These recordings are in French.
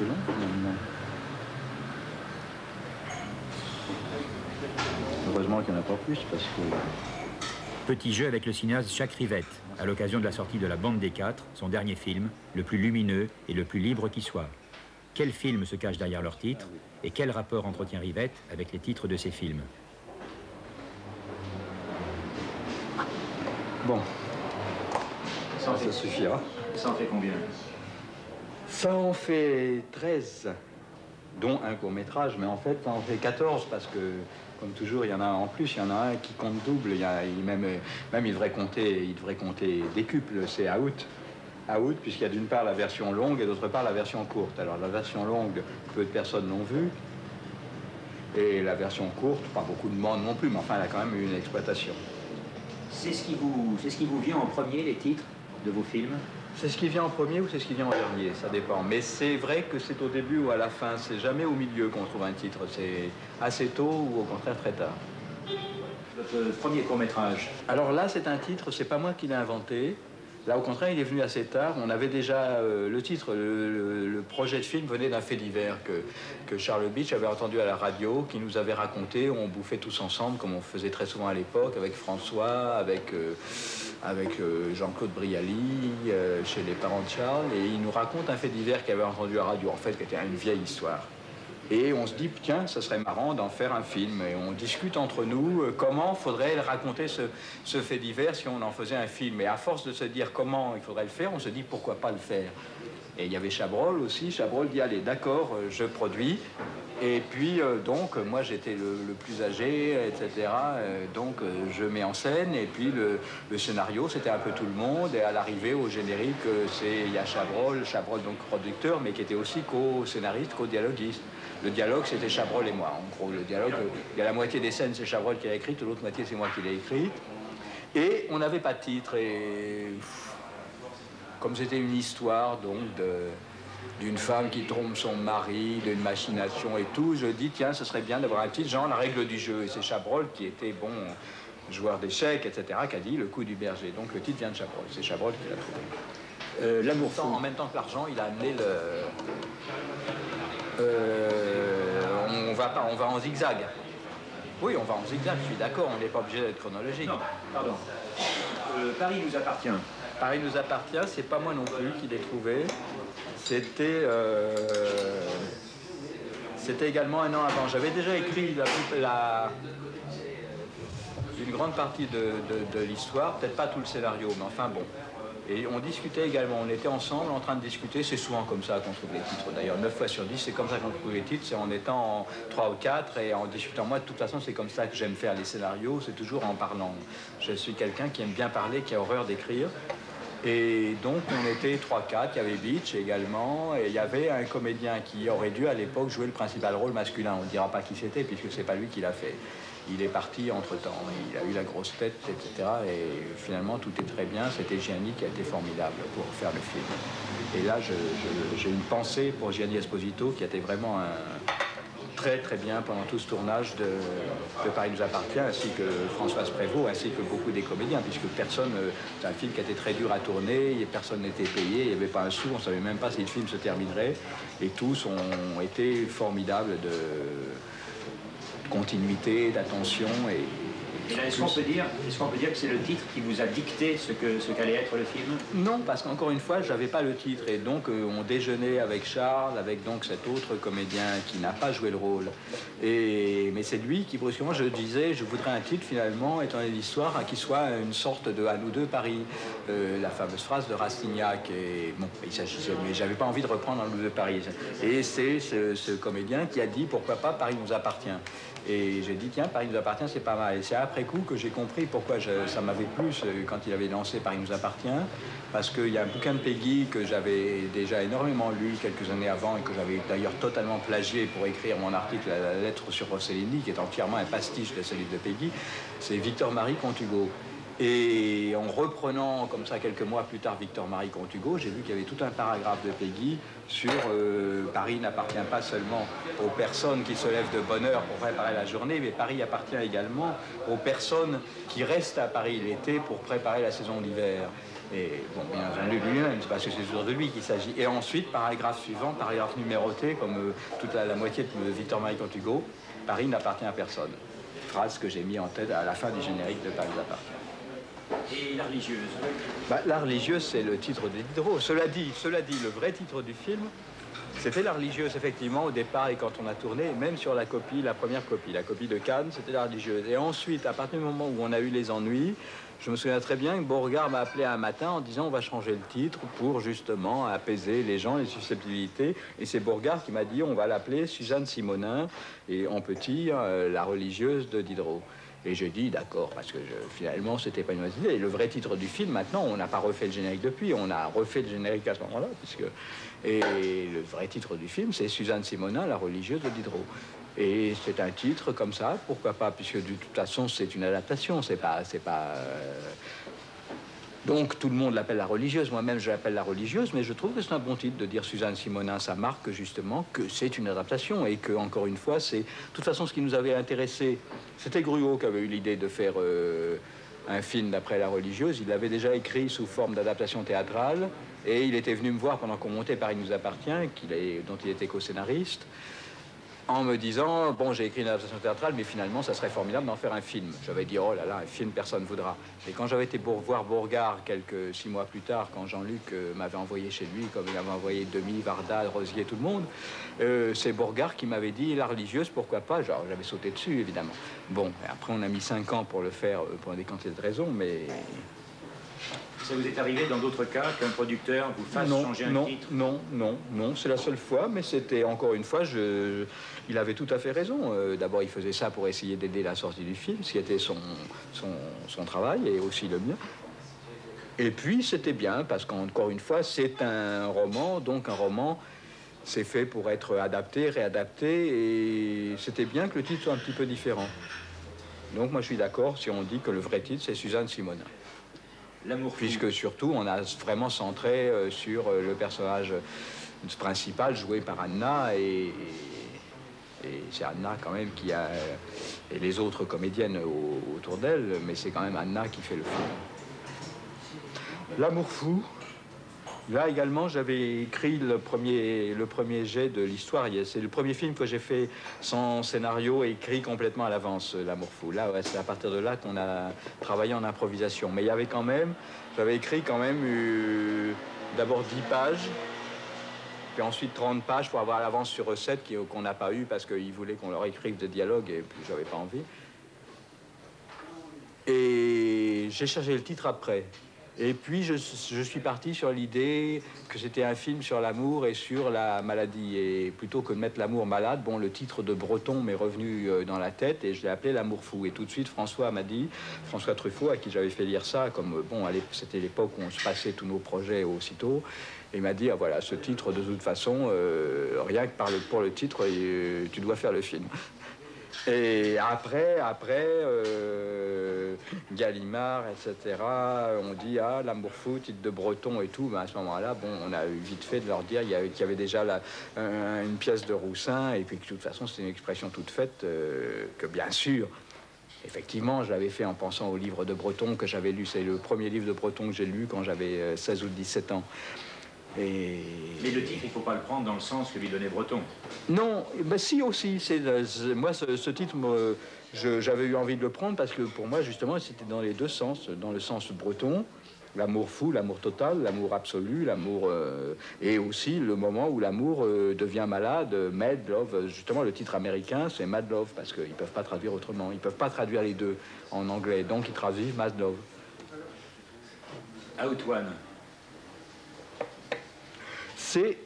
assez long finalement. Heureusement qu'il n'y en a pas plus parce que... Petit jeu avec le cinéaste Jacques Rivette, à l'occasion de la sortie de La Bande des Quatre, son dernier film, le plus lumineux et le plus libre qui soit. Quel film se cache derrière leur titre et quel rapport entretient Rivette avec les titres de ses films? Bon, ça suffira. Ça en fait combien? Ça en fait 13, dont un court-métrage, mais en fait ça en fait 14 parce que, comme toujours, il y en a un en plus, il y en a un qui compte double, même il devrait compter décuple, c'est out, puisqu'il y a d'une part la version longue et d'autre part la version courte. Alors la version longue, peu de personnes l'ont vue, et la version courte, pas beaucoup de monde non plus, mais enfin elle a quand même eu une exploitation. C'est ce qui vous vient en premier, les titres de vos films? C'est ce qui vient en premier ou c'est ce qui vient en dernier, ça dépend. Mais c'est vrai que c'est au début ou à la fin, c'est jamais au milieu qu'on trouve un titre. C'est assez tôt ou au contraire très tard. Votre premier court-métrage? Alors là, c'est un titre, c'est pas moi qui l'ai inventé. Là, au contraire, il est venu assez tard. On avait déjà le titre, le projet de film venait d'un fait divers que Charles Beach avait entendu à la radio, qui nous avait raconté. On bouffait tous ensemble, comme on faisait très souvent à l'époque, avec François, avec Jean-Claude Brialy, chez les parents de Charles. Et il nous raconte un fait divers qu'il avait entendu à la radio, en fait, qui était une vieille histoire. Et on se dit, tiens, ça serait marrant d'en faire un film. Et on discute entre nous comment faudrait raconter ce fait divers si on en faisait un film. Et à force de se dire comment il faudrait le faire, on se dit pourquoi pas le faire. Et il y avait Chabrol aussi. Chabrol dit, allez, d'accord, je produis. Et puis, donc, moi, j'étais le plus âgé, etc. Donc, je mets en scène. Et puis, le scénario, c'était un peu tout le monde. Et à l'arrivée, au générique, il y a Chabrol, donc producteur, mais qui était aussi co-scénariste, co-dialoguiste. Le dialogue, c'était Chabrol et moi. En gros, le dialogue, il y a la moitié des scènes, c'est Chabrol qui l'a écrite, l'autre moitié, c'est moi qui l'ai écrite. Et on n'avait pas de titre. Et comme c'était une histoire, donc, d'une femme qui trompe son mari, d'une machination et tout, je dis, tiens, ce serait bien d'avoir un titre, genre La règle du jeu. Et c'est Chabrol qui était, bon, joueur d'échecs, etc., qui a dit Le coup du berger. Donc le titre vient de Chabrol. C'est Chabrol qui l'a trouvé. L'amour fou. En même temps que l'argent, il a amené on va en zigzag. Oui, on va en zigzag, je suis d'accord, on n'est pas obligé d'être chronologique. Non, pardon. Paris nous appartient. Paris nous appartient, c'est pas moi non plus qui l'ai trouvé. C'était également un an avant. J'avais déjà écrit une grande partie de l'histoire, peut-être pas tout le scénario, mais enfin bon. Et on discutait également, on était ensemble en train de discuter, c'est souvent comme ça qu'on trouve les titres. D'ailleurs, 9 fois sur 10, c'est comme ça qu'on trouve les titres, c'est en étant en 3 ou 4 et en discutant. Moi, de toute façon, c'est comme ça que j'aime faire les scénarios, c'est toujours en parlant. Je suis quelqu'un qui aime bien parler, qui a horreur d'écrire. Et donc, on était 3-4, il y avait Beach également, et il y avait un comédien qui aurait dû, à l'époque, jouer le principal rôle masculin. On ne dira pas qui c'était, puisque c'est pas lui qui l'a fait. Il est parti entre-temps, il a eu la grosse tête, etc. Et finalement, tout est très bien. C'était Gianni qui a été formidable pour faire le film. Et là, j'ai une pensée pour Gianni Esposito, qui a été vraiment très très bien pendant tout ce tournage de Paris nous appartient, ainsi que Françoise Prévost, ainsi que beaucoup des comédiens, puisque personne, c'est un film qui a été très dur à tourner, et personne n'était payé, il n'y avait pas un sou, on ne savait même pas si le film se terminerait, et tous ont été formidables de continuité, d'attention. Est-ce qu'on peut dire que c'est le titre qui vous a dicté ce qu'allait être le film? Non, parce qu'encore une fois, je n'avais pas le titre. Et donc, on déjeunait avec Charles, avec donc cet autre comédien qui n'a pas joué le rôle. Mais c'est lui qui, brusquement, je disais, je voudrais un titre, finalement, étant donné l'histoire, qui soit une sorte de « À nous deux, Paris ». La fameuse phrase de Rastignac. Et bon, il s'agissait, mais j'avais pas envie de reprendre « À nous deux, Paris ». Et c'est ce comédien qui a dit, pourquoi pas, Paris nous appartient. Et j'ai dit, tiens, Paris nous appartient, c'est pas mal. Et c'est après coup que j'ai compris pourquoi ça m'avait plu quand il avait lancé Paris nous appartient. Parce qu'il y a un bouquin de Peggy que j'avais déjà énormément lu quelques années avant et que j'avais d'ailleurs totalement plagié pour écrire mon article à la lettre sur Rossellini, qui est entièrement un pastiche de ce livre de Peggy. C'est Victor-Marie Comte Hugo. Et en reprenant comme ça quelques mois plus tard Victor-Marie Comte Hugo, j'ai vu qu'il y avait tout un paragraphe de Peggy sur Paris n'appartient pas seulement aux personnes qui se lèvent de bonne heure pour préparer la journée, mais Paris appartient également aux personnes qui restent à Paris l'été pour préparer la saison d'hiver. Et bon, bien entendu lui-même, c'est parce que c'est toujours de lui qu'il s'agit. Et ensuite, paragraphe suivant, paragraphe numéroté, comme toute la moitié de Victor-Marie Comte Hugo, Paris n'appartient à personne. Phrase que j'ai mis en tête à la fin du générique de Paris appartient. Et la religieuse? La religieuse, c'est le titre de Diderot. Cela dit, le vrai titre du film, c'était la religieuse, effectivement, au départ, et quand on a tourné, même sur la copie, la première copie, la copie de Cannes, c'était la religieuse. Et ensuite, à partir du moment où on a eu les ennuis, je me souviens très bien que Beauregard m'a appelé un matin en disant on va changer le titre pour justement apaiser les gens, les susceptibilité. Et c'est Beauregard qui m'a dit on va l'appeler Suzanne Simonin, et en petit, la religieuse de Diderot. Et j'ai dit d'accord, parce que finalement, c'était pas une mauvaise idée. Et le vrai titre du film, maintenant, on n'a pas refait le générique depuis, on a refait le générique à ce moment-là, puisque... Et le vrai titre du film, c'est Suzanne Simonin, la religieuse de Diderot. Et c'est un titre comme ça, pourquoi pas, puisque de toute façon, c'est une adaptation, c'est pas... Donc tout le monde l'appelle la religieuse, moi-même je l'appelle la religieuse, mais je trouve que c'est un bon titre de dire Suzanne Simonin, ça marque justement que c'est une adaptation et que, encore une fois, c'est... De toute façon, ce qui nous avait intéressé, c'était Gruau qui avait eu l'idée de faire un film d'après la religieuse. Il l'avait déjà écrit sous forme d'adaptation théâtrale et il était venu me voir pendant qu'on montait Paris nous appartient, dont il était co-scénariste, en me disant, bon, j'ai écrit une adaptation théâtrale, mais finalement, ça serait formidable d'en faire un film. J'avais dit, oh là là, un film, personne ne voudra. Et quand j'avais été pour voir Beauregard, 6 mois plus tard, quand Jean-Luc m'avait envoyé chez lui, comme il avait envoyé Demy, Varda, Rosier, tout le monde, c'est Beauregard qui m'avait dit, la religieuse, pourquoi pas? Genre, j'avais sauté dessus, évidemment. Bon, après, on a mis 5 ans pour le faire, pour des quantités de raisons, mais... Ça vous est arrivé dans d'autres cas qu'un producteur vous fasse changer un titre? Non, c'est la seule fois, mais c'était encore une fois, il avait tout à fait raison. D'abord, il faisait ça pour essayer d'aider la sortie du film, ce qui était son travail et aussi le mien. Et puis, c'était bien, parce qu'encore une fois, c'est un roman, donc un roman, c'est fait pour être adapté, réadapté, et c'était bien que le titre soit un petit peu différent. Donc, moi, je suis d'accord si on dit que le vrai titre, c'est Suzanne Simonin. Puisque surtout, on a vraiment centré sur le personnage principal joué par Anna, et c'est Anna quand même qui a... et les autres comédiennes autour d'elle, mais c'est quand même Anna qui fait le film. L'amour fou, là également, j'avais écrit le premier jet de l'histoire. C'est le premier film que j'ai fait sans scénario, écrit complètement à l'avance, L'amour fou. Là, ouais, c'est à partir de là qu'on a travaillé en improvisation. Mais il y avait quand même, j'avais écrit quand même d'abord 10 pages, puis ensuite 30 pages pour avoir l'avance sur recette qu'on n'a pas eu parce qu'ils voulaient qu'on leur écrive des dialogues et puis j'avais pas envie. Et j'ai cherché le titre après. Et puis, je suis parti sur l'idée que c'était un film sur l'amour et sur la maladie. Et plutôt que de mettre l'amour malade, bon, le titre de Breton m'est revenu dans la tête et je l'ai appelé L'amour fou. Et tout de suite, François Truffaut, à qui j'avais fait lire ça, comme, bon, c'était l'époque où on se passait tous nos projets aussitôt, et il m'a dit, ah, voilà, ce titre, de toute façon, rien que pour le titre, tu dois faire le film. Et après Gallimard, etc., on dit, ah, L'amour fou, titre de Breton et tout, mais à ce moment-là, bon, on a eu vite fait de leur dire qu'il y avait déjà une pièce de Roussin, et puis que de toute façon, c'était une expression toute faite, que bien sûr, effectivement, je l'avais fait en pensant au livre de Breton que j'avais lu. C'est le premier livre de Breton que j'ai lu quand j'avais 16 ou 17 ans. Mais le titre, il ne faut pas le prendre dans le sens que lui donnait Breton. Non, ben si aussi. Moi, ce titre, j'avais eu envie de le prendre parce que pour moi, justement, c'était dans les deux sens. Dans le sens breton, l'amour fou, l'amour total, l'amour absolu, l'amour... et aussi le moment où l'amour devient malade, Mad Love. Justement, le titre américain, c'est Mad Love parce qu'ils ne peuvent pas traduire autrement. Ils ne peuvent pas traduire les deux en anglais. Donc, ils traduisent Mad Love. Out One. C'est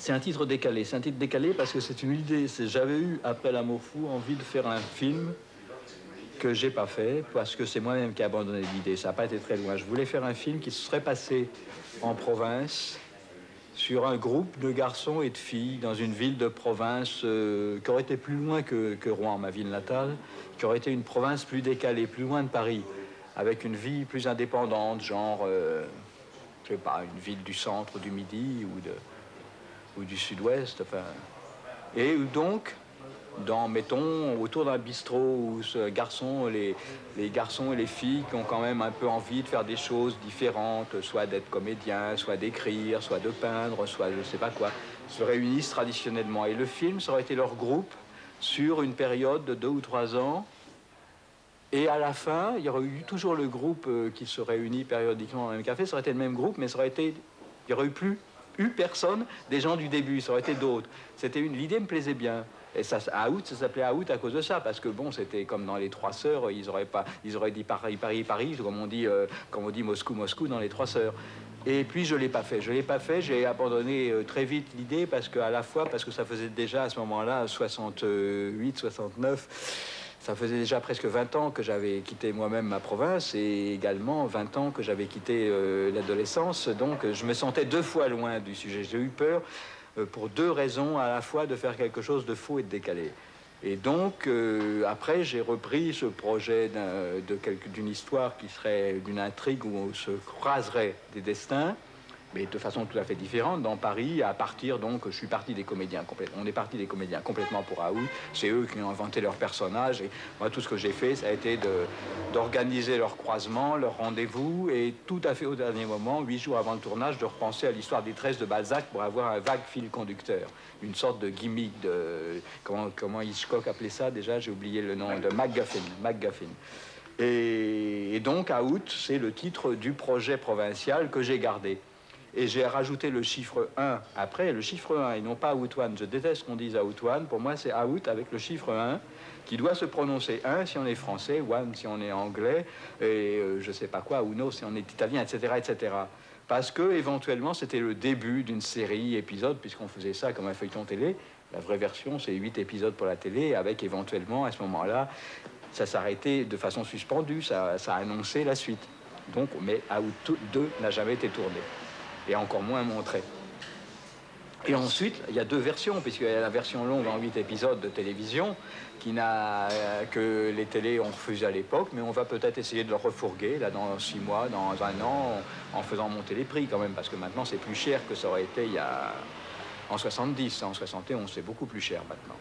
un titre décalé. C'est un titre décalé parce que c'est une idée. J'avais eu, après L'amour fou, envie de faire un film que j'ai pas fait parce que c'est moi-même qui ai abandonné l'idée. Ça n'a pas été très loin. Je voulais faire un film qui se serait passé en province sur un groupe de garçons et de filles dans une ville de province qui aurait été plus loin que Rouen, ma ville natale, qui aurait été une province plus décalée, plus loin de Paris, avec une vie plus indépendante, genre... je sais pas, une ville du centre, du Midi ou du Sud-Ouest, enfin. Et donc, mettons, autour d'un bistrot où les garçons et les filles qui ont quand même un peu envie de faire des choses différentes, soit d'être comédien, soit d'écrire, soit de peindre, soit je sais pas quoi, se réunissent traditionnellement. Et le film, ça aurait été leur groupe sur une période de 2 ou 3 ans. Et à la fin, il y aurait eu toujours le groupe qui se réunit périodiquement dans le même café, ça aurait été le même groupe, mais il n'y aurait eu personne des gens du début, ça aurait été d'autres. L'idée me plaisait bien. Et ça s'appelait Out à cause de ça, parce que bon, c'était comme dans Les Trois Sœurs, ils auraient dit Paris, Paris, Paris, comme on dit Moscou, Moscou dans Les Trois Sœurs. Et puis je l'ai pas fait, j'ai abandonné très vite l'idée, parce que ça faisait déjà à ce moment-là, 68, 69, ça faisait déjà presque 20 ans que j'avais quitté moi-même ma province et également 20 ans que j'avais quitté l'adolescence. Donc je me sentais 2 fois loin du sujet. J'ai eu peur pour 2 raisons, à la fois de faire quelque chose de faux et de décalé. Et donc après j'ai repris ce projet d'une histoire qui serait d'une intrigue où on se croiserait des destins, mais de façon tout à fait différente, dans Paris, à partir, donc, je suis parti des comédiens complètement. On est parti des comédiens complètement pour Out. C'est eux qui ont inventé leurs personnages. Et moi, tout ce que j'ai fait, ça a été d'organiser leur croisement, leur rendez-vous, et tout à fait au dernier moment, 8 jours avant le tournage, de repenser à l'histoire des tresses de Balzac pour avoir un vague fil conducteur. Une sorte de gimmick, comment Hitchcock appelait ça déjà, j'ai oublié le nom, de MacGuffin. Et donc, Out, c'est le titre du projet provincial que j'ai gardé. Et j'ai rajouté le chiffre 1 après, le chiffre 1, et non pas Out One. Je déteste qu'on dise Out One. Pour moi, c'est Out avec le chiffre 1, qui doit se prononcer 1 si on est français, One si on est anglais, et je sais pas quoi, Uno si on est italien, etc., etc. Parce que, éventuellement, c'était le début d'une série épisodes, puisqu'on faisait ça comme un feuilleton télé. La vraie version, c'est 8 épisodes pour la télé, avec éventuellement, à ce moment-là, ça s'arrêtait de façon suspendue, ça annonçait la suite. Donc, mais Out 2 n'a jamais été tourné. Et encore moins montré. Et ensuite, il y a 2 versions, puisqu'il y a la version longue en 8 épisodes de télévision, que les télés ont refusé à l'époque, mais on va peut-être essayer de le refourguer, là, dans 6 mois, dans 1 an, en faisant monter les prix quand même, parce que maintenant, c'est plus cher que ça aurait été en 70. En 71, c'est beaucoup plus cher maintenant.